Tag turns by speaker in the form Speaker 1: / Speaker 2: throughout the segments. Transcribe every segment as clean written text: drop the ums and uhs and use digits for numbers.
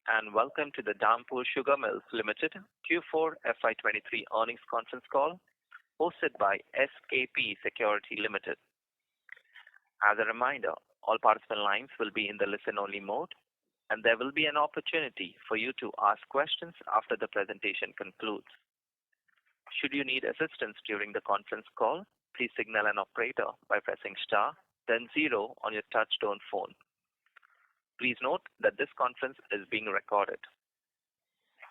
Speaker 1: and welcome to the Dhampur Sugar Mills Limited Q4FY23 earnings conference call hosted by SKP Security Limited. As a reminder, all participant lines will be in the listen-only mode, and there will be an opportunity for you to ask questions after the presentation concludes. Should you need assistance during the conference call, please signal an operator by pressing star, then 0 on your touch-tone phone. Please note that this conference is being recorded.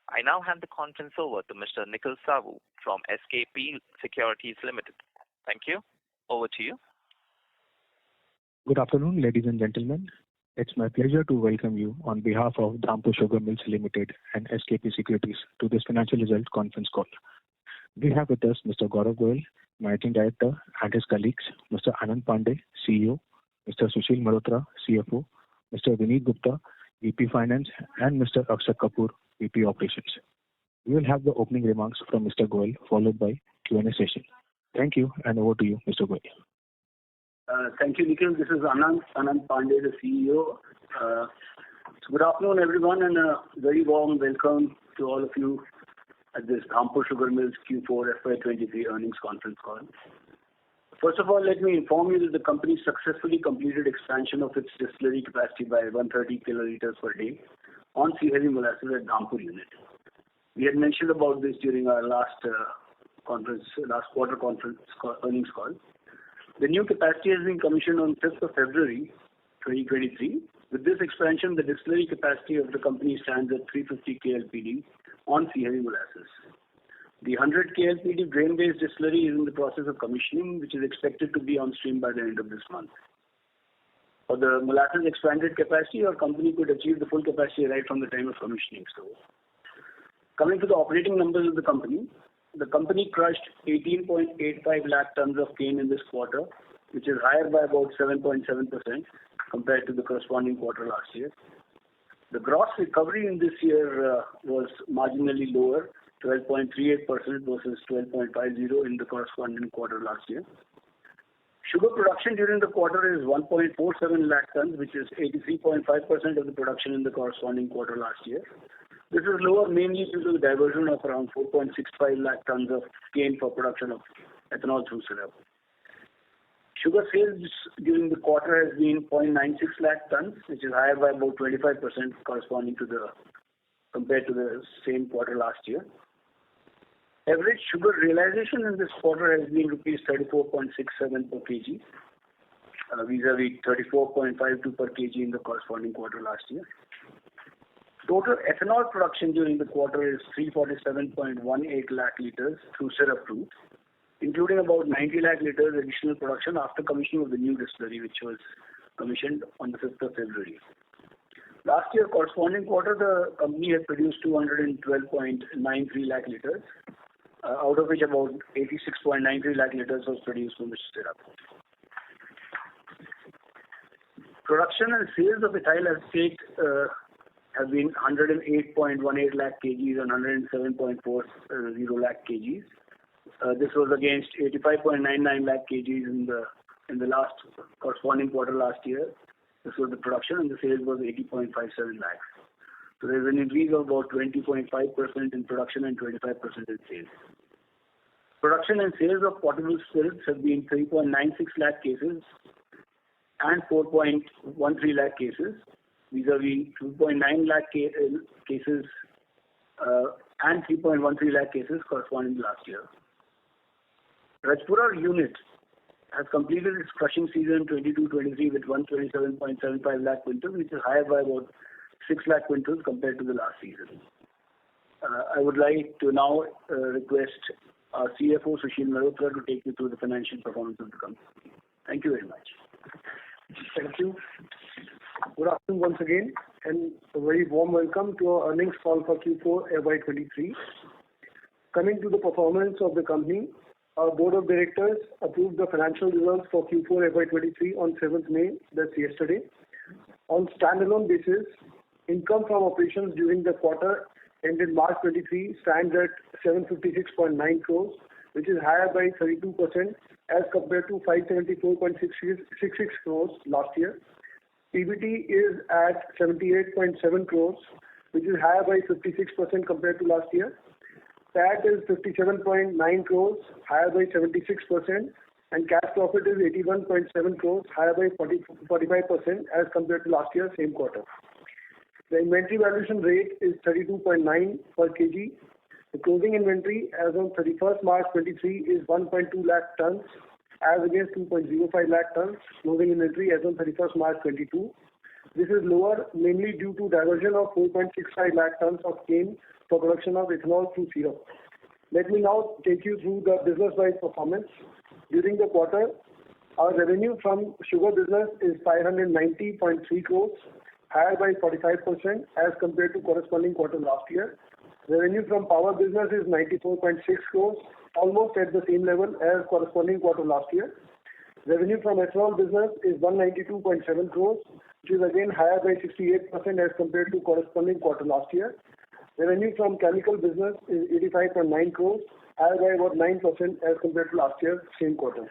Speaker 1: I now hand the conference over to Mr. Nikhil Savu from SKP Securities Limited. Thank you. Over to you.
Speaker 2: Good afternoon, ladies and gentlemen. It's my pleasure to welcome you on behalf of Dhampur Sugar Mills Limited and SKP Securities to this financial results conference call. We have with us Mr. Gaurav Goyal, Managing Director, and his colleagues, Mr. Anand Pandey, CEO, Mr. Sushil Malhotra, CFO, Mr. Vineet Gupta, VP Finance, and Mr. Akshat Kapoor, VP Operations. We will have the opening remarks from Mr. Goyal, followed by Q&A session. Thank you, and over to you, Mr. Goyal.
Speaker 3: Thank you, Nikhil. This is Anand Pandey, the CEO. Good afternoon, everyone, and a very warm welcome to all of you at this Dhampur Sugar Mills Q4FY23 earnings conference call. First of all, let me inform you that the company successfully completed expansion of its distillery capacity by 130 kiloliters per day on C-heavy molasses at Dhampur unit. We had mentioned about this during our last quarter conference earnings call. The new capacity has been commissioned on 5th of February 2023. With this expansion, the distillery capacity of the company stands at 350 KLPD on C-heavy molasses. The 100 KLPD grain-based distillery is in the process of commissioning, which is expected to be on stream by the end of this month. For the molasses expanded capacity, our company could achieve the full capacity right from the time of commissioning. So, coming to the operating numbers of the company crushed 18.85 lakh tons of cane in this quarter, which is higher by about 7.7% compared to the corresponding quarter last year. The gross recovery in this year was marginally lower, 12.38% versus 12.50 in the corresponding quarter last year. Sugar production during the quarter is 1.47 lakh tons, which is 83.5% of the production in the corresponding quarter last year. This is lower mainly due to the diversion of around 4.65 lakh tons of cane for production of ethanol through syrup. Sugar sales during the quarter has been 0.96 lakh tons, which is higher by about 25% compared to the same quarter last year. Average sugar realization in this quarter has been rupees 34.67 per kg, vis-a-vis 34.52 per kg in the corresponding quarter last year. Total ethanol production during the quarter is 347.18 lakh liters through syrup route, including about 90 lakh liters additional production after commissioning of the new distillery, which was commissioned on the 5th of February. Last year, corresponding quarter, the company had produced 212.93 lakh liters, out of which about 86.93 lakh liters was produced from the syrup. Production and sales of ethyl acetate have been 108.18 lakh kgs and 107.40 lakh kgs. This was against 85.99 lakh kgs in the last corresponding quarter last year. This was the production, and the sales was 80.57 lakhs. So there is an increase of about 20.5% in production and 25% in sales. Production and sales of potable spirits have been 3.96 lakh cases and 4.13 lakh cases, vis-a-vis 2.9 lakh cases and 3.13 lakh cases corresponding to last year. Rajpura unit has completed its crushing season 22-23 with 127.75 lakh quintals, which is higher by about 6 lakh quintals compared to the last season. I would like to now request our CFO, Sushil Malhotra, to take you through the financial performance of the company. Thank you very much.
Speaker 4: Thank you. Good afternoon once again, and a very warm welcome to our earnings call for Q4FY23. Coming to the performance of the company, our Board of Directors approved the financial results for Q4FY23 on 7th May, that's yesterday. On standalone basis, income from operations during the quarter ended March 23 stands at 756.9 crores, which is higher by 32% as compared to 574.66 crores last year. PBT is at 78.7 crores, which is higher by 56% compared to last year. PAT is 57.9 crores, higher by 76%, and cash profit is 81.7 crores, higher by 45% as compared to last year, same quarter. The inventory valuation rate is 32.9 per kg. The closing inventory as on 31st March 23 is 1.2 lakh tons as against 2.05 lakh tons closing inventory as on 31st March 22. This is lower mainly due to diversion of 4.65 lakh tons of cane for production of ethanol through syrup. Let me now take you through the business-wise performance. During the quarter, our revenue from sugar business is 590.3 crores, higher by 45% as compared to corresponding quarter last year. Revenue from power business is 94.6 crores, almost at the same level as corresponding quarter last year. Revenue from ethanol business is 192.7 crores, which is again higher by 68% as compared to corresponding quarter last year. Revenue from chemical business is 85.9 crores, higher by about 9% as compared to last year, same quarter.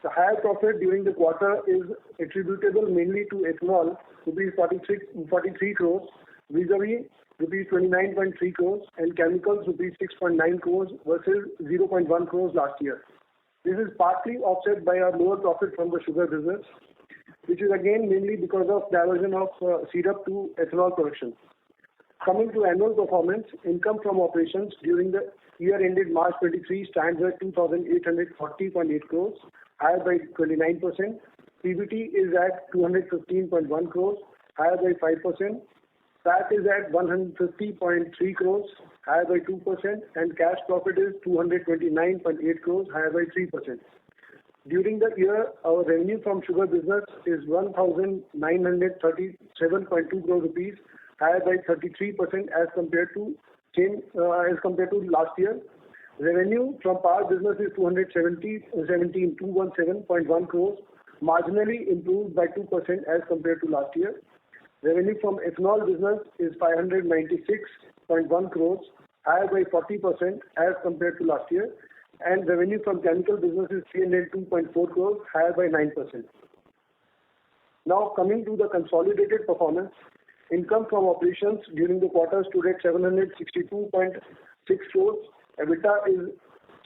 Speaker 4: The higher profit during the quarter is attributable mainly to ethanol, rupees 43 crores, vis-a-vis rupees 29.3 crores, and chemicals rupees 6.9 crores versus 0.1 crores last year. This is partly offset by our lower profit from the sugar business, which is again mainly because of diversion of syrup to ethanol production. Coming to annual performance, income from operations during the year ended March 23 stands at 2,840.8 crores, higher by 29%. PBT is at 215.1 crores, higher by 5%. PAT is at 150.3 crores, higher by 2%, and cash profit is 229.8 crores, higher by 3%. During the year, our revenue from sugar business is 1,937.2 crore rupees, higher by 33% as compared to last year. Revenue from power business is 217.1 crores, marginally improved by 2% as compared to last year. Revenue from ethanol business is 596.1 crores, higher by 40% as compared to last year. And revenue from chemical business is 302.4 crores, higher by 9%. Now coming to the consolidated performance, income from operations during the quarter stood at 762.6 crores. EBITDA is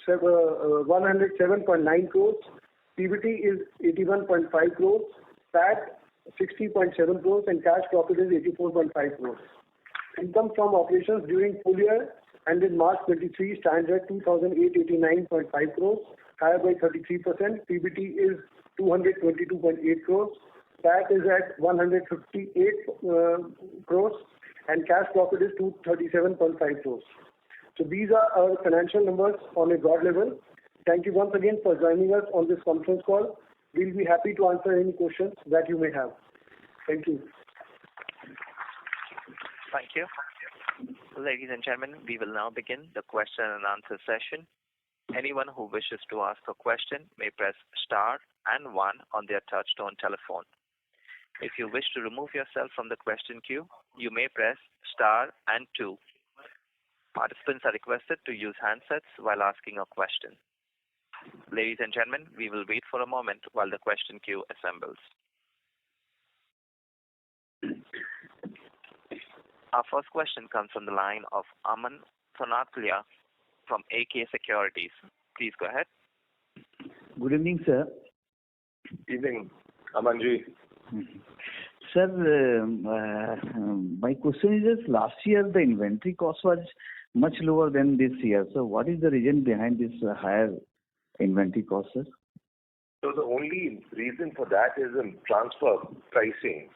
Speaker 4: 107.9 crores. PBT is 81.5 crores. PAT 60.7 crores, and cash profit is 84.5 crores. Income from operations during full year ended March 23 stands at 2,889.5 crores, higher by 33%. PBT is 222.8 crores. PAT is at 158 crores, and cash profit is 237.5 crores. So these are our financial numbers on a broad level. Thank you once again for joining us on this conference call. We'll be happy to answer any questions that you may have. Thank you.
Speaker 1: Thank you. Ladies and gentlemen, we will now begin the question and answer session. Anyone who wishes to ask a question may press star and 1 on their touchtone telephone. If you wish to remove yourself from the question queue, you may press star and 2. Participants are requested to use handsets while asking a question. Ladies and gentlemen, we will wait for a moment while the question queue assembles. Our first question comes from the line of Aman Sonatlia from AK Securities. Please go ahead.
Speaker 5: Good evening, sir.
Speaker 6: Evening, Amanji.
Speaker 5: Sir, my question is this, last year the inventory cost was much lower than this year. So what is the reason behind this higher inventory cost, sir?
Speaker 6: So the only reason for that is in transfer pricing.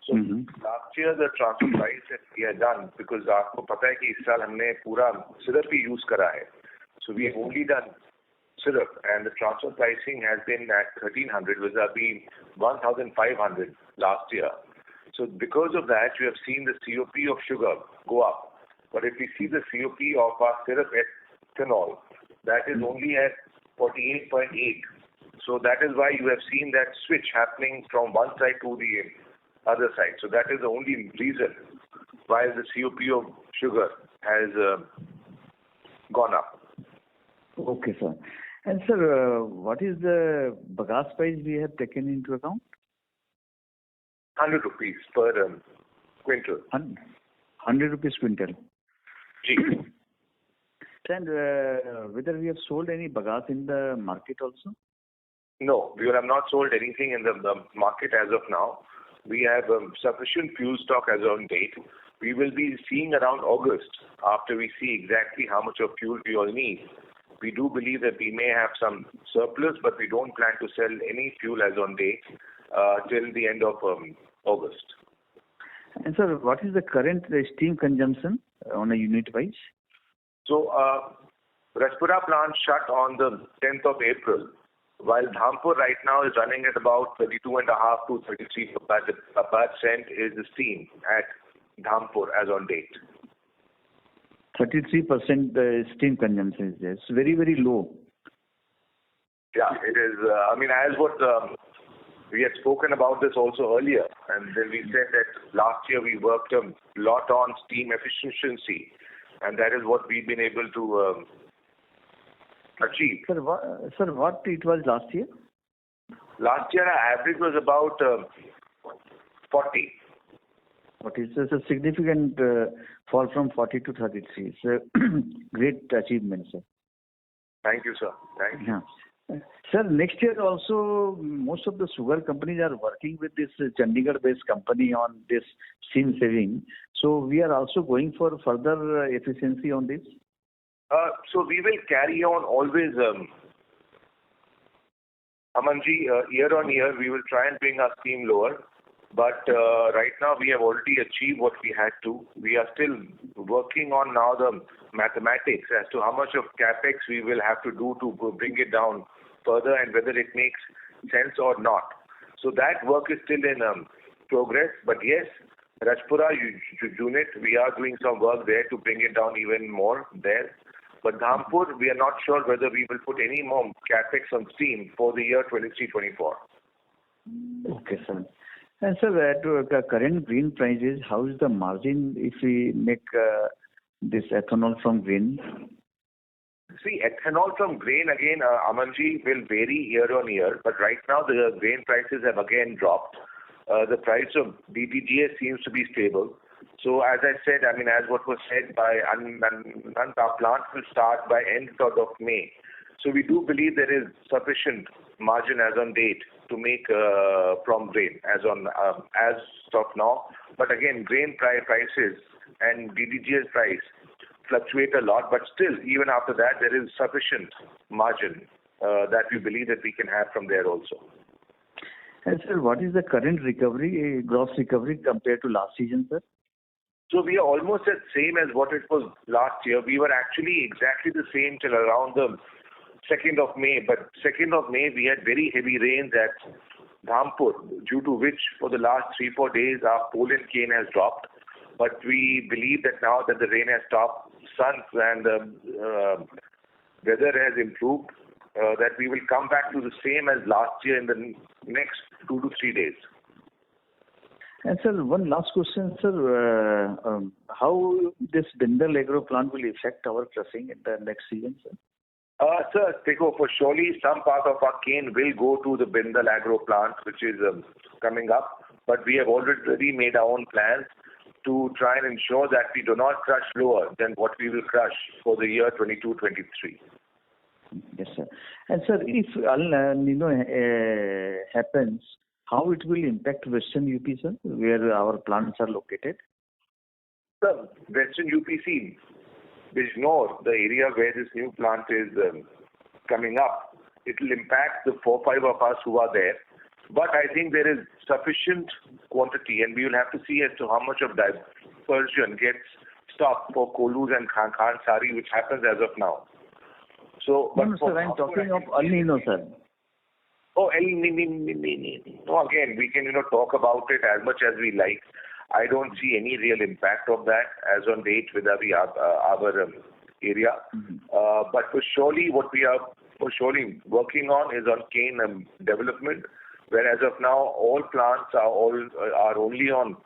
Speaker 6: So last year the transfer price that we had done, because आपको पता है कि इस साल हमने पूरा syrup ही use करा है. So we have only done syrup, and the transfer pricing has been at 1,300 vis-a-vis 1,500 last year. So because of that, you have seen the COP of sugar go up. But if we see the COP of our syrup ethanol, that is only at 48.8. So that is why you have seen that switch happening from one side to the other side. So that is the only reason why the COP of sugar has gone up.
Speaker 5: Okay, sir. And sir, what is the bagasse price we have taken into account?
Speaker 6: 100 rupees per quintal.
Speaker 5: 100 rupees quintal.
Speaker 6: Ji.
Speaker 5: And whether we have sold any bagasse in the market also?
Speaker 6: No, we have not sold anything in the market as of now. We have sufficient fuel stock as on date. We will be seeing around August, after we see exactly how much of fuel we all need. We do believe that we may have some surplus, but we don't plan to sell any fuel as on date till the end of August.
Speaker 5: And sir, what is the current steam consumption on a unit wise?
Speaker 6: So, Rajpura plant shut on the 10th of April, while Dhampur right now is running at about 32.5 to 33 % is the steam at Dhampur as on date.
Speaker 5: 33% steam consumption is there. It's very, very low.
Speaker 6: Yeah, it is. As what we had spoken about this also earlier, and then we said that last year we worked a lot on steam efficiency, and that is what we've been able to achieve.
Speaker 5: Sir, what it was last year?
Speaker 6: Last year our average was about 40.
Speaker 5: What is a significant fall from 40 to 33? It's a great achievement, sir.
Speaker 6: Thank you, sir. Thank you.
Speaker 5: Yeah. Sir, next year also, most of the sugar companies are working with this Chandigarh-based company on this steam saving. So we are also going for further efficiency on this?
Speaker 6: So we will carry on always, Amanji, year on year, we will try and bring our steam lower. But right now we have already achieved what we had to. We are still working on now the mathematics as to how much of capex we will have to do to bring it down further and whether it makes sense or not. So that work is still in progress. But yes, Rajpura unit, we are doing some work there to bring it down even more there. But Dhampur, we are not sure whether we will put any more capex on steam for the year 23-24.
Speaker 5: Okay, sir. And sir, at current grain prices, how is the margin if we make this ethanol from grain?
Speaker 6: See, ethanol from grain again, Amanji, will vary year on year. But right now the grain prices have again dropped. The price of DDGS seems to be stable. So as I said, as what was said by Anand, our plant will start by end of May. So we do believe there is sufficient margin as on date to make from grain as of now. But again, grain prices and DDGS price fluctuate a lot. But still, even after that, there is sufficient margin that we believe that we can have from there also.
Speaker 5: And sir, what is the current recovery, gross recovery compared to last season, sir?
Speaker 6: So we are almost at same as what it was last year. We were actually exactly the same till around the 2nd of May. But 2nd of May, we had very heavy rains at Dhampur, due to which for the last 3-4 days our pollen cane has dropped. But we believe that now that the rain has stopped, sun and the weather has improved, that we will come back to the same as last year in the next 2 to 3 days.
Speaker 5: And sir, one last question, sir. How this Bindal Agro plant will affect our crushing in the next season, sir?
Speaker 6: Sir, for surely some part of our cane will go to the Bindal Agro plant, which is coming up. But we have already made our own plans to try and ensure that we do not crush lower than what we will crush for the year 22-23.
Speaker 5: Yes, sir. And sir, if El Nino happens, how it will impact Western UP, sir, where our plants are located?
Speaker 6: Sir, Western UPC, Bijnor, the area where this new plant is coming up, it will impact the 4-5 of us who are there. But I think there is sufficient quantity, and we will have to see as to how much of dispersion gets stopped for Kolus and Khansari, which happens as of now. So,
Speaker 5: no, sir, I'm talking of El Nino, sir.
Speaker 6: Oh, El Nino. No, again, we can talk about it as much as we like. I don't see any real impact of that as on date with our area. Mm-hmm. But for surely what we are working on is on cane development, where as of now all plants are only on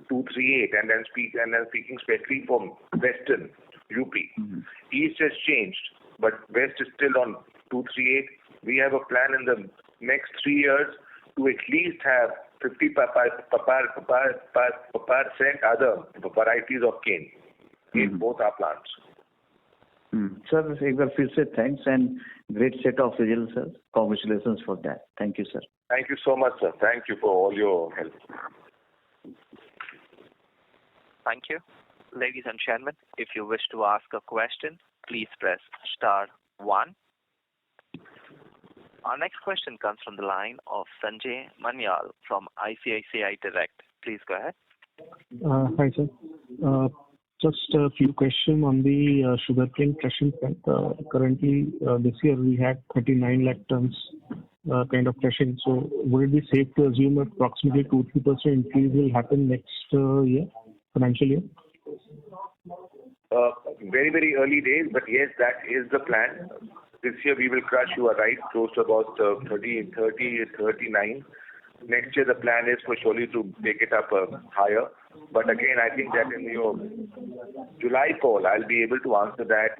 Speaker 6: 238, and then speaking especially from Western UP. Mm-hmm. East has changed, but West is still on 238. We have a plan in the next 3 years to at least have other varieties of cane in both our plants.
Speaker 5: Sir, एक बार फिर से thanks and great set of results, sir. Congratulations for that. Thank you, sir.
Speaker 6: Thank you so much, sir. Thank you for all your help.
Speaker 1: Thank you. Ladies and gentlemen, if you wish to ask a question, please press star 1. Our next question comes from the line of Sanjay Manyal from ICICI Direct. Please go ahead.
Speaker 2: Hi, sir. Just a few questions on the sugarcane crushing front. Currently, this year we had 39 lakh tons kind of crushing. So would it be safe to assume that approximately 2-3% increase will happen next year, financial year?
Speaker 6: Very, very early days, but yes, that is the plan. This year we will crush, you are right, close to about 39. Next year the plan is for surely to take it up higher. But again, I think that in your July call, I'll be able to answer that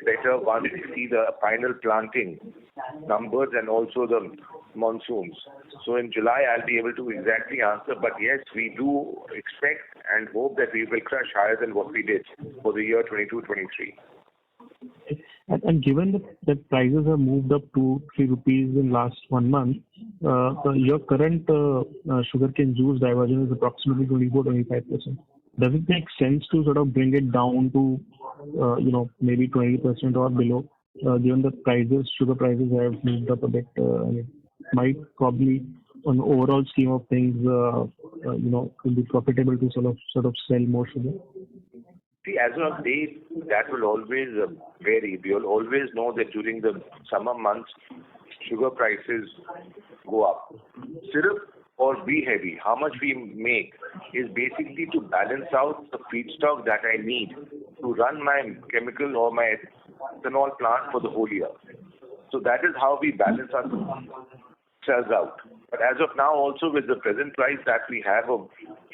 Speaker 6: better once we see the final planting numbers and also the monsoons. So in July, I'll be able to exactly answer. But yes, we do expect and hope that we will crush higher than what we did for the year 22-23.
Speaker 2: And given that prices have moved up to 3 rupees in last 1 month, your current sugarcane juice diversion is approximately 24-25%. Does it make sense to sort of bring it down to, maybe 20% or below, given the sugar prices have moved up a bit? It might probably, on the overall scheme of things, will be profitable to sort of sell more sugar.
Speaker 6: See, as of date, that will always vary. We will always know that during the summer months, sugar prices go up. Syrup or be heavy, how much we make is basically to balance out the feedstock that I need to run my chemical or my ethanol plant for the whole year. So that is how we balance ourselves out. But as of now, also with the present price that we have of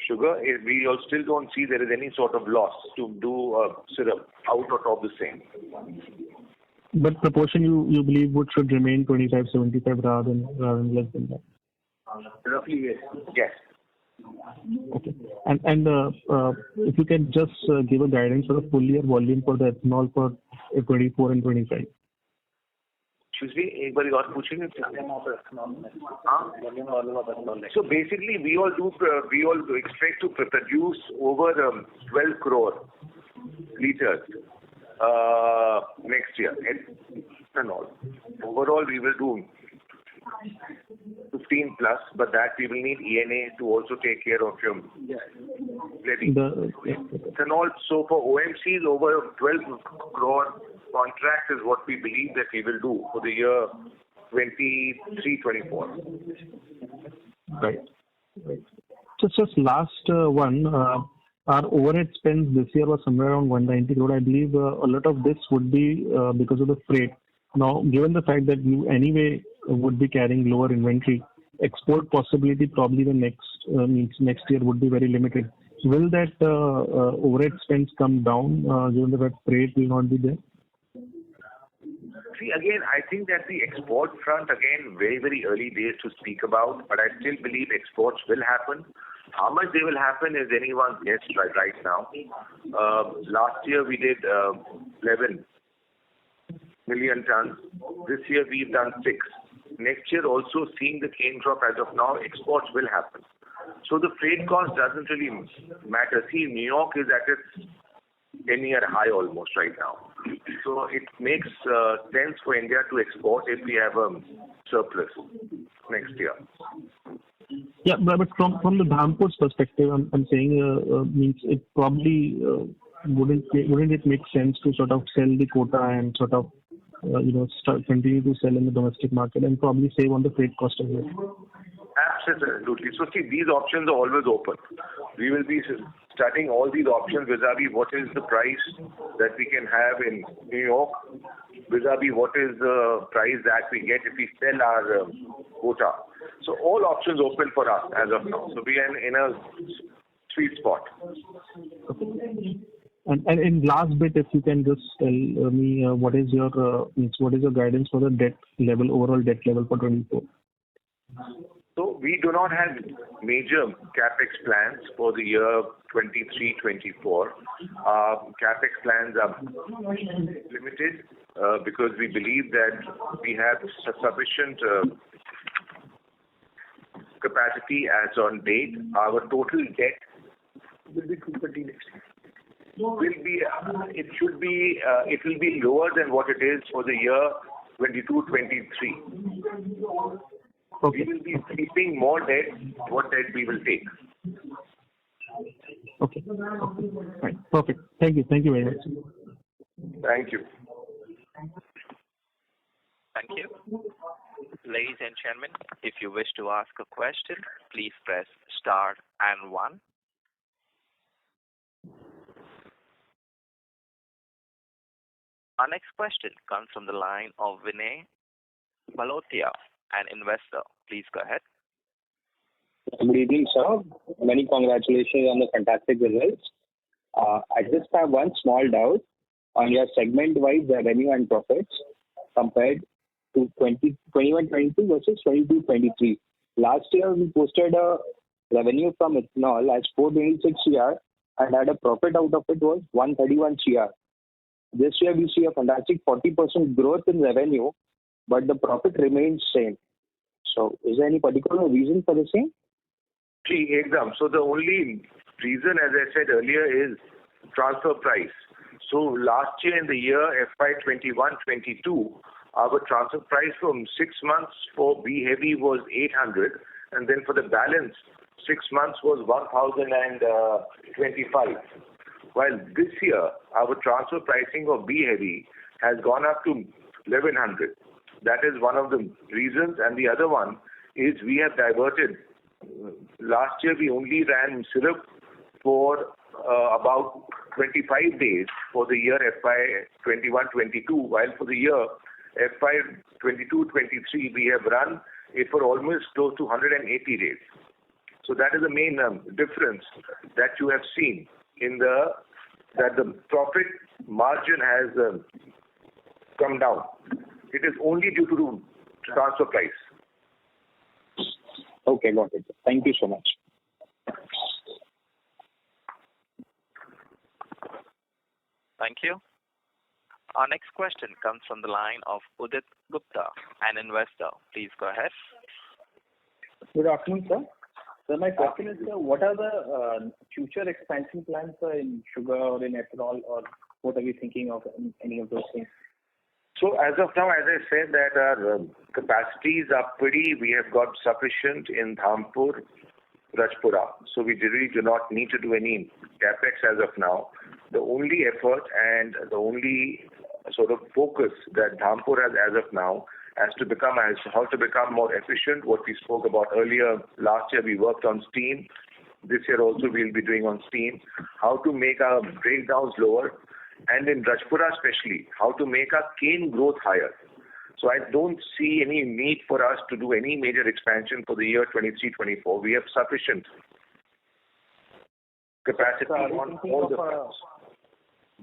Speaker 6: sugar, we still don't see there is any sort of loss to do syrup out of the same.
Speaker 2: But proportion you believe should remain 25-75 rather than less than that?
Speaker 6: Roughly, yes. Yes.
Speaker 2: Okay. And if you can just give a guidance for the full year volume for the ethanol for 24 and 25.
Speaker 6: Excuse me, एक बार और पूछेंगे. So basically, we all expect to produce over 12 crore liters next year. Ethanol. Overall, we will do 15 plus, but that we will need ENA to also take care of your levy. Ethanol. So for OMCs, over 12 crore contract is what we believe that we will do for the year 23-24.
Speaker 2: Right. So just last one, our overhead spends this year was somewhere around 190 crore. I believe a lot of this would be because of the freight. Now, given the fact that you anyway would be carrying lower inventory, export possibility probably the next year would be very limited. Will that overhead spends come down given that freight will not be there?
Speaker 6: See, again, I think that the export front, again, very, very early days to speak about, but I still believe exports will happen. How much they will happen is anyone's guess right now. Last year we did 11 million tons. This year we've done 6. Next year also, seeing the cane crop as of now, exports will happen. So the freight cost doesn't really matter. See, New York is at its 10-year high almost right now. So it makes sense for India to export if we have a surplus next year.
Speaker 2: Yeah, but from the Dhampur's perspective, I'm saying means it probably wouldn't it make sense to sort of sell the quota and sort of continue to sell in the domestic market and probably save on the freight cost as well?
Speaker 6: Absolutely. So see, these options are always open. We will be studying all these options vis-a-vis what is the price that we can have in New York, vis-a-vis what is the price that we get if we sell our quota. So all options open for us as of now. So we are in a sweet spot.
Speaker 2: Okay. And in last bit, if you can just tell me what is your guidance for the debt level, overall debt level for 24?
Speaker 6: So So we do not have major capex plans for the year 23-24. Capex plans are limited because we believe that we have sufficient capacity as on date. Our total debt
Speaker 4: will be 230 next year.
Speaker 6: It will be lower than what it is for the year 22-23.
Speaker 2: Okay.
Speaker 6: We will be keeping more debt. What debt we will take?
Speaker 2: Okay. Right. Perfect. Thank you. Thank you very much.
Speaker 6: Thank you.
Speaker 1: Thank you. Ladies and gentlemen, if you wish to ask a question, please press star and 1. Our next question comes from the line of Vinay Balotia, an investor. Please go ahead.
Speaker 7: Good evening, sir. Many congratulations on the fantastic results. I just have one small doubt on your segment-wise revenue and profits compared to 21-22 versus 22-23. Last year, we posted a revenue from ethanol as 426 CR and had a profit out of it was 131 CR. This year, we see a fantastic 40% growth in revenue, but the profit remains same. So is there any particular reason for the same?
Speaker 6: So the only reason, as I said earlier, is transfer price. So last year in the year FY21-22, our transfer price from 6 months for B heavy was 800, and then for the balance 6 months was 1025. While this year our transfer pricing of B heavy has gone up to 1100. That is one of the reasons, and the other one is we have diverted. Last year we only ran syrup for about 25 days for the year FY21-22, while for the year FY22-23 we have run it for almost close to 180 days. So that is the main difference that you have seen in that the profit margin has come down. It is only due to transfer price.
Speaker 7: Okay, got it. Thank you so much.
Speaker 1: Thank you. Our next question comes from the line of Udit Gupta, an investor. Please go ahead.
Speaker 8: Good afternoon, sir. So my question is, sir, what are the future expansion plans in sugar or in ethanol, or what are we thinking of in any of those things?
Speaker 6: So as of now, as I said, that our capacities are we have got sufficient in Dhampur, Rajpura. So we really do not need to do any capex as of now. The only effort and the only sort of focus that Dhampur has as of now how to become more efficient. What we spoke about earlier, last year we worked on steam. This year also we'll be doing on steam. How to make our breakdowns lower, and in Rajpura especially, how to make our cane growth higher. So I don't see any need for us to do any major expansion for the year 23-24. We have sufficient capacity on all the fronts.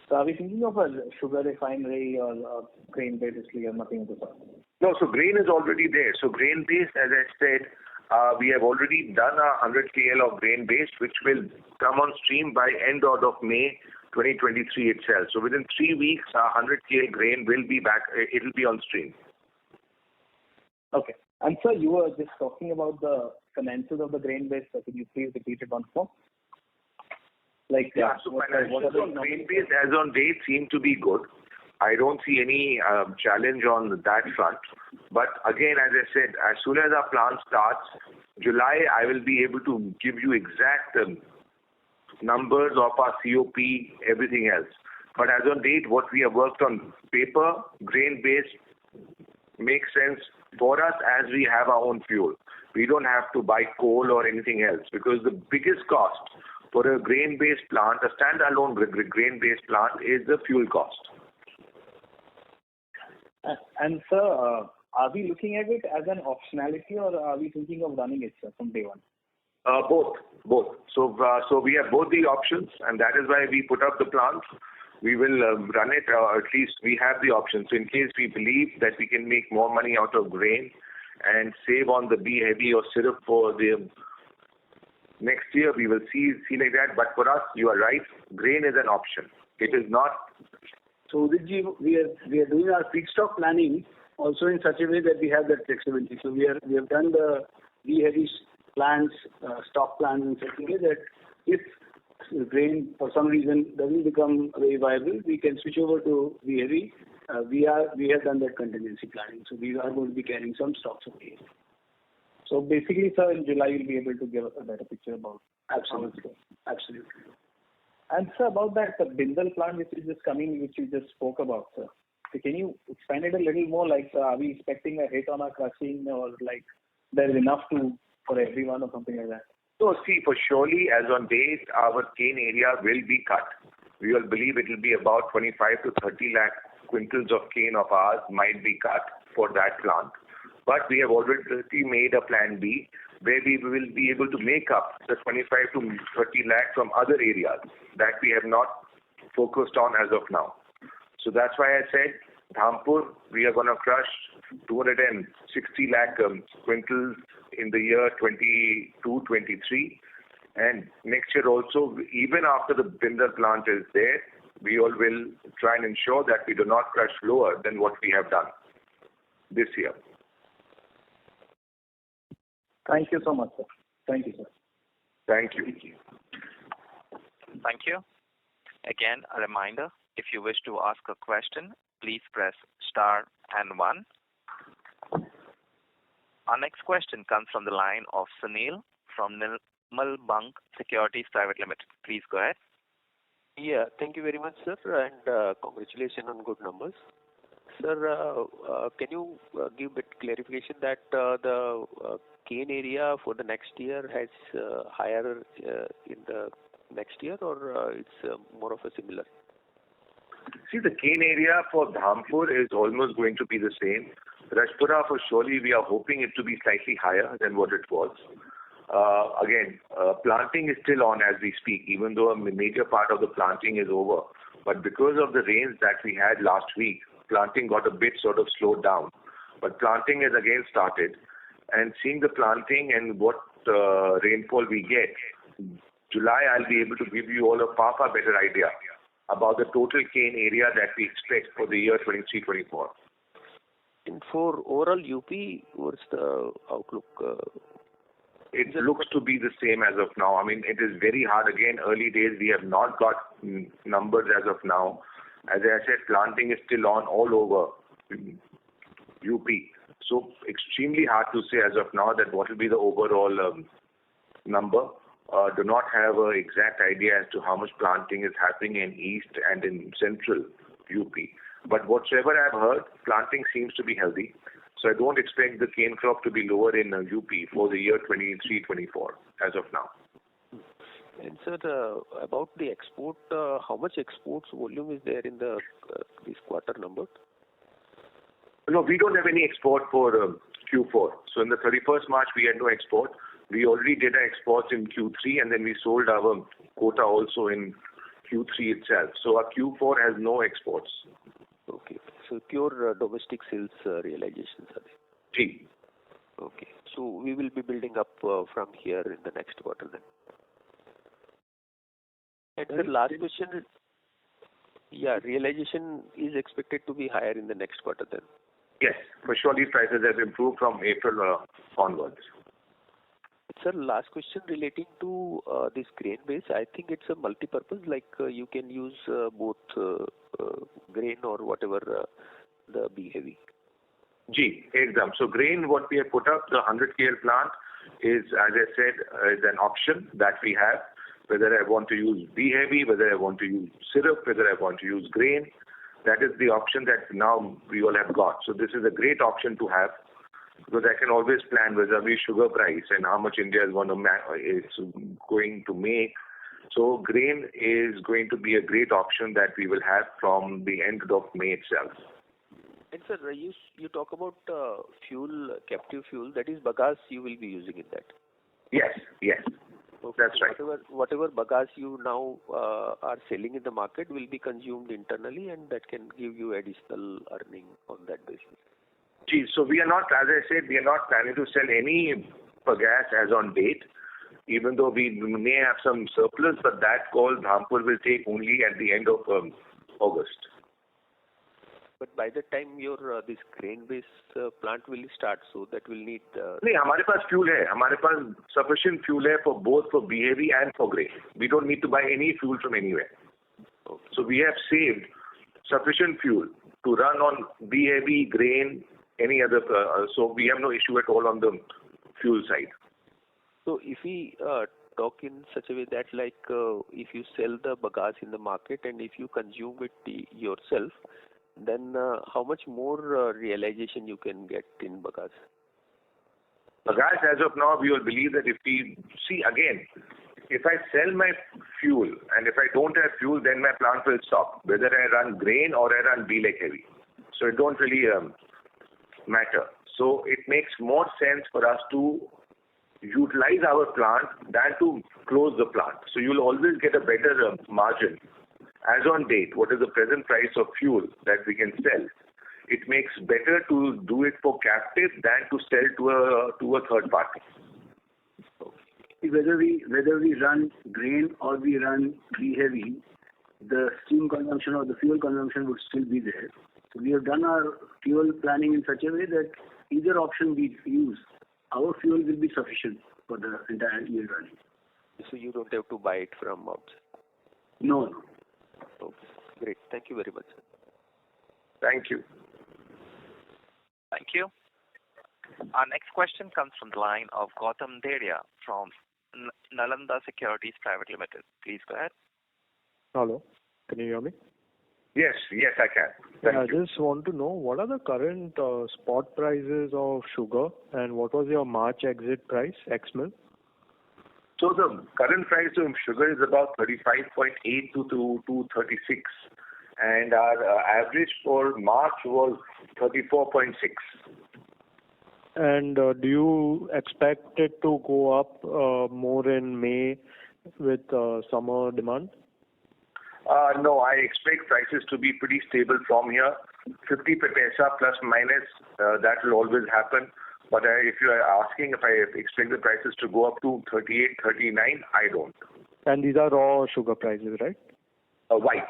Speaker 8: So are we thinking of a sugar refinery or grain basically, or nothing of the sort?
Speaker 6: No, so grain is already there. So grain based, as I said, we have already done 100 KL of grain based, which will come on stream by end of May 2023 itself. So within 3 weeks, 100 KL grain will be back. It will be on stream.
Speaker 8: Okay. And sir, you were just talking about the financials of the grain based. So could you please repeat it once more? Like,
Speaker 6: so financials on grain based as on date seem to be good. I don't see any challenge on that front. But again, as I said, as soon as our plant starts, July, I will be able to give you exact numbers of our COP, everything else. But as on date, what we have worked on paper, grain based, makes sense for us as we have our own fuel. We don't have to buy coal or anything else, because the biggest cost for a grain-based plant, a standalone grain-based plant, is the fuel cost.
Speaker 8: And sir, are we looking at it as an optionality, or are we thinking of running it, sir, from day one?
Speaker 6: Both. So we have both the options, and that is why we put up the plant. We will run it, or at least we have the option. So in case we believe that we can make more money out of grain and save on the B heavy or syrup for the next year, we will see like that. But for us, you are right, grain is an option. It is not.
Speaker 3: So Uditji, we are doing our feedstock planning also in such a way that we have that flexibility. So we have done the B heavy plans, stock plans in such a way that if grain for some reason doesn't become very viable, we can switch over to B heavy. We have done that contingency planning, so we are going to be carrying some stocks of B heavy.
Speaker 8: So basically, sir, in July you'll be able to give us a better picture about.
Speaker 3: Absolutely.
Speaker 8: And sir, about that Bindal plant which is just coming, which you just spoke about, sir. So can you expand it a little more? Like, are we expecting a hit on our crushing, or like there's enough for everyone or something like that?
Speaker 6: So see, for surely as on date, our cane area will be cut. We all believe it will be about 25 to 30 lakh quintals of cane of ours might be cut for that plant. But we have already made a plan B where we will be able to make up the 25 to 30 lakh from other areas that we have not focused on as of now. So that's why I said Dhampur, we are going to crush 260 lakh quintals in the year 22-23, and next year also, even after the Bindal plant is there, we all will try and ensure that we do not crush lower than what we have done this year.
Speaker 8: Thank you so much, sir. Thank you, sir.
Speaker 6: Thank you.
Speaker 1: Thank you. Again, a reminder, if you wish to ask a question, please press star and 1. Our next question comes from the line of Sunil from Nirmal Bang Securities Private Limited. Please go ahead.
Speaker 9: Yeah, thank you very much, sir, and congratulations on good numbers. Sir, can you give a bit clarification that the cane area for the next year has higher in the next year, or it's more of a similar?
Speaker 6: See, the cane area for Dhampur is almost going to be the same. Rajpura, for surely, we are hoping it to be slightly higher than what it was. Again, planting is still on as we speak, even though a major part of the planting is over. But because of the rains that we had last week, planting got a bit sort of slowed down. But planting is again started. And seeing the planting and what rainfall we get, July I'll be able to give you all a far better idea about the total cane area that we expect for the year 23-24.
Speaker 9: And for overall UP, what's the outlook?
Speaker 6: It looks to be the same as of now. I mean, it is very hard. Again, early days, we have not got numbers as of now. As I said, planting is still on all over UP. So extremely hard to say as of now that what will be the overall number. Do not have an exact idea as to how much planting is happening in East and in Central UP. But whatsoever I've heard, planting seems to be healthy. So I don't expect the cane crop to be lower in UP for the year 23-24 as of now.
Speaker 9: And sir, about the export, how much exports volume is there in the this quarter number?
Speaker 6: No, we don't have any export for Q4. So in the 31st March, we had no export. We already did our exports in Q3, and then we sold our quota also in Q3 itself. So our Q4 has no exports.
Speaker 9: Okay. So pure domestic sales realizations are there?
Speaker 6: Gee.
Speaker 9: Okay. So we will be building up from here in the next quarter then. And the last question, realization is expected to be higher in the next quarter then?
Speaker 6: Yes, for sure these prices have improved from April onwards.
Speaker 9: Sir, last question relating to this grain base. I think it's a multi-purpose, like you can use both grain or whatever the B heavy.
Speaker 6: Gee, exam. So grain, what we have put up, the 100 KL plant is, as I said, is an option that we have. Whether I want to use B heavy, whether I want to use syrup, whether I want to use grain, that is the option that now we all have got. So this is a great option to have, because I can always plan vis-a-vis sugar price and how much India is going to make. So grain is going to be a great option that we will have from the end of May itself.
Speaker 9: And sir, you talk about fuel, captive fuel, that is bagasse you will be using in that?
Speaker 6: Yes. Okay. That's right.
Speaker 9: Whatever bagasse you now are selling in the market will be consumed internally, and that can give you additional earning on that basis.
Speaker 6: So we are not, as I said, we are not planning to sell any bagasse as on date, even though we may have some surplus, but that call Dhampur will take only at the end of August.
Speaker 9: But by the time your this grain-based plant will start, so that will need.
Speaker 6: नहीं, हमारे पास fuel है. हमारे पास sufficient fuel है for both for BAV and for grain. We don't need to buy any fuel from anywhere.
Speaker 9: Okay.
Speaker 6: So we have saved sufficient fuel to run on BAV, grain, any other. So we have no issue at all on the fuel side.
Speaker 9: So if we talk in such a way that like if you sell the bagasse in the market and if you consume it yourself, then how much more realization you can get in bagasse?
Speaker 6: Bagasse, as of now, we will believe that if we see again, if I sell my fuel and if I don't have fuel, then my plant will stop, whether I run grain or I run B-leg heavy. So it don't really matter. So it makes more sense for us to utilize our plant than to close the plant. So you'll always get a better margin. As on date, what is the present price of fuel that we can sell? It makes better to do it for captive than to sell to a third party.
Speaker 3: Whether we run grain or we run B heavy, the steam consumption or the fuel consumption would still be there. So we have done our fuel planning in such a way that either option we use, our fuel will be sufficient for the entire year running.
Speaker 9: So you don't have to buy it from outside?
Speaker 3: No.
Speaker 9: Okay, great. Thank you very much, sir.
Speaker 6: Thank you.
Speaker 1: Thank you. Our next question comes from the line of Gautam Deria from Nalanda Securities Private Limited. Please go ahead.
Speaker 10: Hello, can you hear me?
Speaker 6: Yes, I can.
Speaker 10: I just want to know what are the current spot prices of sugar and what was your March exit price, ex-mill?
Speaker 6: So the current price of sugar is about 35.8 to 36, and our average for March was 34.6.
Speaker 10: And do you expect it to go up more in May with summer demand?
Speaker 6: No, I expect prices to be pretty stable from here. 50 paisa plus minus, that will always happen. But if you are asking if I expect the prices to go up to 38, 39, I don't.
Speaker 10: And these are raw sugar prices, right?
Speaker 6: White.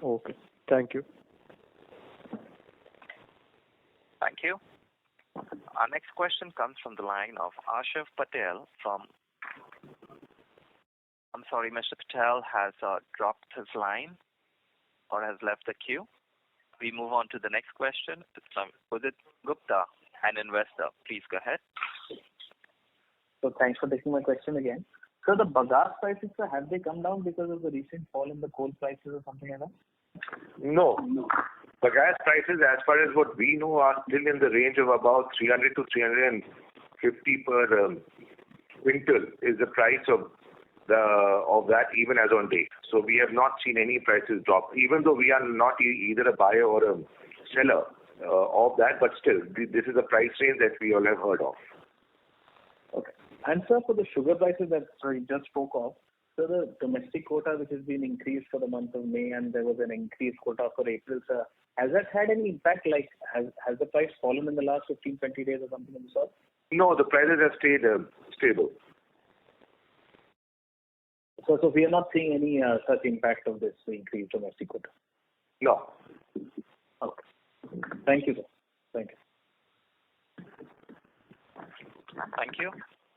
Speaker 10: Okay. Thank you.
Speaker 1: Thank you. Our next question comes from the line of Ashiv Patel from... I'm sorry, Mr. Patel has dropped his line or has left the queue. We move on to the next question. It's from Udit Gupta, an investor. Please go ahead.
Speaker 8: So thanks for taking my question again. So the bagasse prices, sir, have they come down because of the recent fall in the coal prices or something like that?
Speaker 6: No. Bagasse prices, as far as what we know, are still in the range of about 300 to 350 per quintal is the price of that even as on date. So we have not seen any prices drop, even though we are not either a buyer or a seller of that, but still, this is a price range that we all have heard of.
Speaker 8: Okay. And sir, for the sugar prices that you just spoke of, so the domestic quota which has been increased for the month of May and there was an increased quota for April, sir, has that had any impact? Like, has the price fallen in the last 15-20 days or something of the sort?
Speaker 6: No, the prices have stayed stable.
Speaker 8: So we are not seeing any such impact of this increased domestic quota?
Speaker 6: No.
Speaker 8: Okay. Thank you, sir. Thank you.
Speaker 1: Thank you.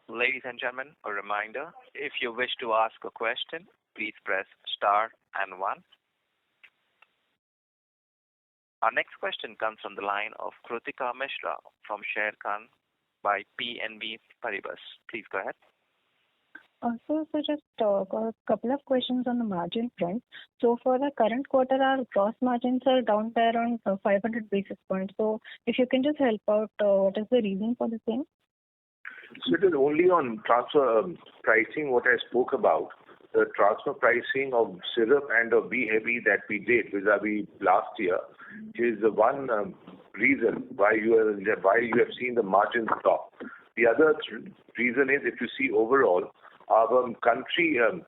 Speaker 1: Ladies and gentlemen, a reminder, if you wish to ask a question, please press star and 1. Our next question comes from the line of Kritika Mishra from Sharekhan by PNB Paribas. Please go ahead.
Speaker 11: So just a couple of questions on the margin front. So for the current quarter, our gross margins are down by around 500 basis points. So if you can just help out, what is the reason for the same?
Speaker 6: So it is only on transfer pricing what I spoke about. The transfer pricing of syrup and of B heavy that we did vis-a-vis last year is the one reason why you have seen the margins drop. The other reason is, if you see overall, our country, our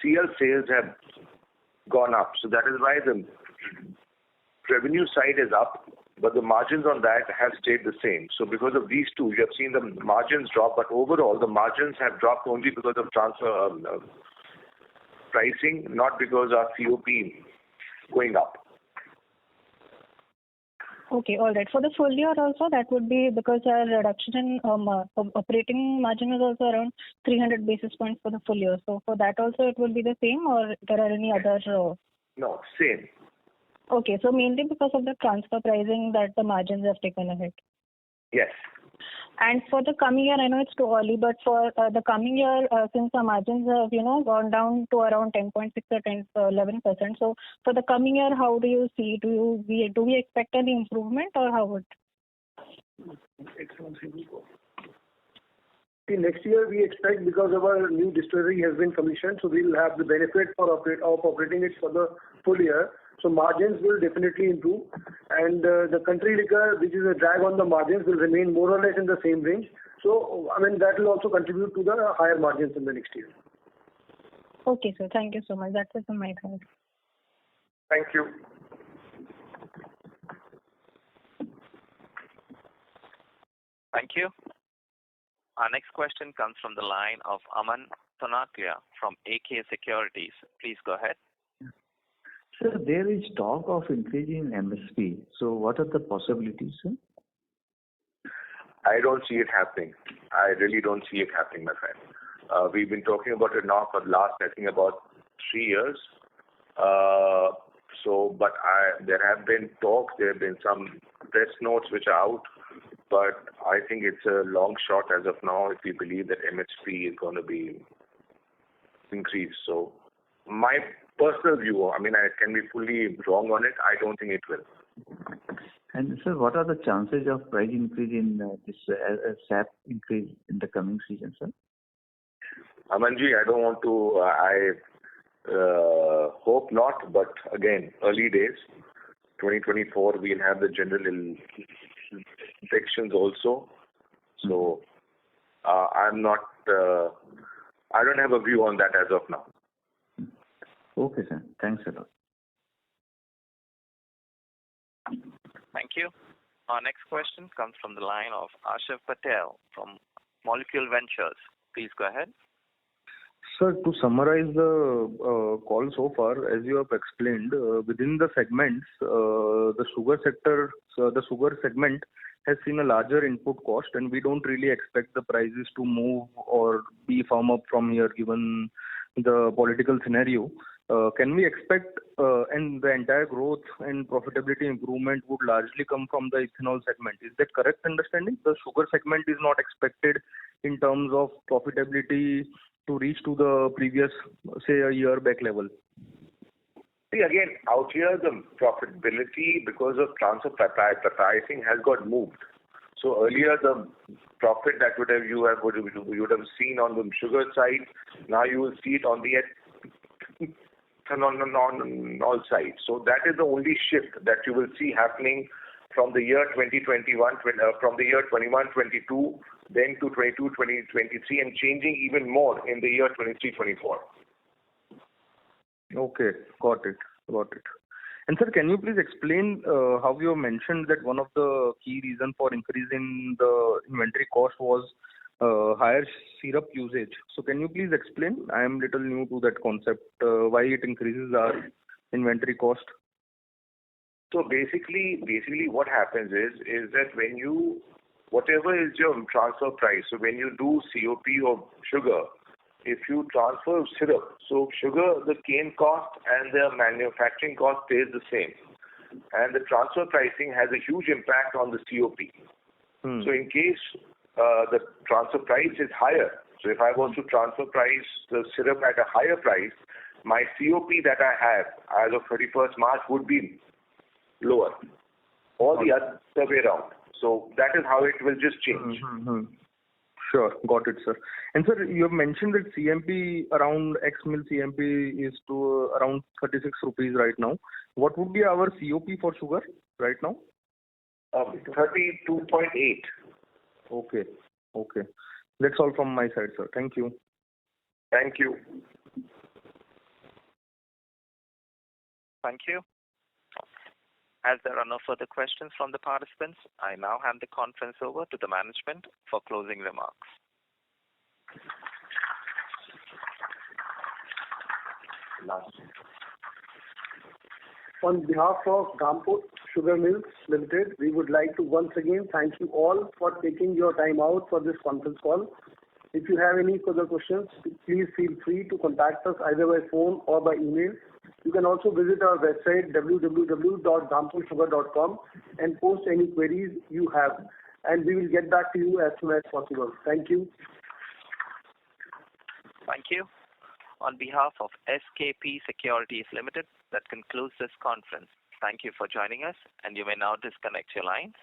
Speaker 6: CL sales have gone up. So that is why the revenue side is up, but the margins on that have stayed the same. So because of these two, you have seen the margins drop, but overall the margins have dropped only because of transfer pricing, not because our COP going up.
Speaker 11: Okay, all right. For the full year also, that would be because our reduction in operating margin is also around 300 basis points for the full year. So for that also, it will be the same, or there are any other?
Speaker 6: No, same.
Speaker 11: Okay, so mainly because of the transfer pricing that the margins have taken a hit.
Speaker 6: Yes.
Speaker 11: And for the coming year, I know it's too early, but for the coming year, since the margins have gone down to around 10.6 or 11%, so for the coming year, how do you see? Do we expect any improvement, or how would?
Speaker 4: Next year we expect, because our new distillery has been commissioned, so we'll have the benefit of operating it for the full year. So margins will definitely improve, and the country liquor, which is a drag on the margins, will remain more or less in the same range. So I mean that will also contribute to the higher margins in the next year.
Speaker 11: Okay, sir. Thank you so much. That's it from my side.
Speaker 6: Thank you.
Speaker 1: Thank you. Our next question comes from the line of Aman Tonatlia from AK Securities. Please go ahead.
Speaker 5: Sir, there is talk of increasing MSP. So what are the possibilities, sir?
Speaker 6: I don't see it happening. I really don't see it happening, my friend. We've been talking about it now for the last, I think, about 3 years. But there have been talks, there have been some press notes which are out, but I think it's a long shot as of now if we believe that MSP is going to be increased. So my personal view, I mean, I can be fully wrong on it. I don't think it will.
Speaker 5: And sir, what are the chances of price increase in this SAP increase in the coming season, sir?
Speaker 6: Amanji, I don't want to, I hope not, but again, early days, 2024, we'll have the general elections also. So I'm not, I don't have a view on that as of now.
Speaker 5: Okay, sir. Thanks a lot.
Speaker 1: Thank you. Our next question comes from the line of Ashiv Patel from Molecule Ventures. Please go ahead.
Speaker 12: Sir, to summarize the call so far, as you have explained, within the segments, the sugar sector, the sugar segment has seen a larger input cost, and we don't really expect the prices to move or be firm up from here given the political scenario. Can we expect and the entire growth and profitability improvement would largely come from the ethanol segment? Is that correct understanding? The sugar segment is not expected in terms of profitability to reach to the previous, say, a year back level.
Speaker 6: See, again, out here the profitability because of transfer pricing has got moved. So earlier the profit that you would have seen on the sugar side, now you will see it on the ethanol side. So that is the only shift that you will see happening from the year 2021, from the year 21-22, then to 22-23, and changing even more in the year 23-24.
Speaker 12: Okay, got it. And sir, can you please explain how you mentioned that one of the key reasons for increasing the inventory cost was higher syrup usage. So can you please explain? I am little new to that concept. Why it increases our inventory cost?
Speaker 6: So basically what happens is that when whatever is your transfer price, so when you do COP of sugar, if you transfer syrup, so sugar, the cane cost and the manufacturing cost stays the same. And the transfer pricing has a huge impact on the COP. So in case the transfer price is higher, so if I was to transfer price the syrup at a higher price, my COP that I have as of 31st March would be lower, or the other way around. So that is how it will just change.
Speaker 12: Sure, got it, sir. And sir, you have mentioned that CMP around X mil CMP is to around 36 rupees right now. What would be our COP for sugar right now?
Speaker 6: 32.8.
Speaker 12: Okay. That's all from my side, sir. Thank you.
Speaker 6: Thank you.
Speaker 1: Thank you. As there are no further questions from the participants, I now hand the conference over to the management for closing remarks.
Speaker 4: On behalf of Dhampur Sugar Mills Limited, we would like to once again thank you all for taking your time out for this conference call. If you have any further questions, please feel free to contact us either by phone or by email. You can also visit our website www.dhampursugar.com and post any queries you have, and we will get back to you as soon as possible. Thank you.
Speaker 1: Thank you. On behalf of SKP Securities Limited, that concludes this conference. Thank you for joining us, and you may now disconnect your lines.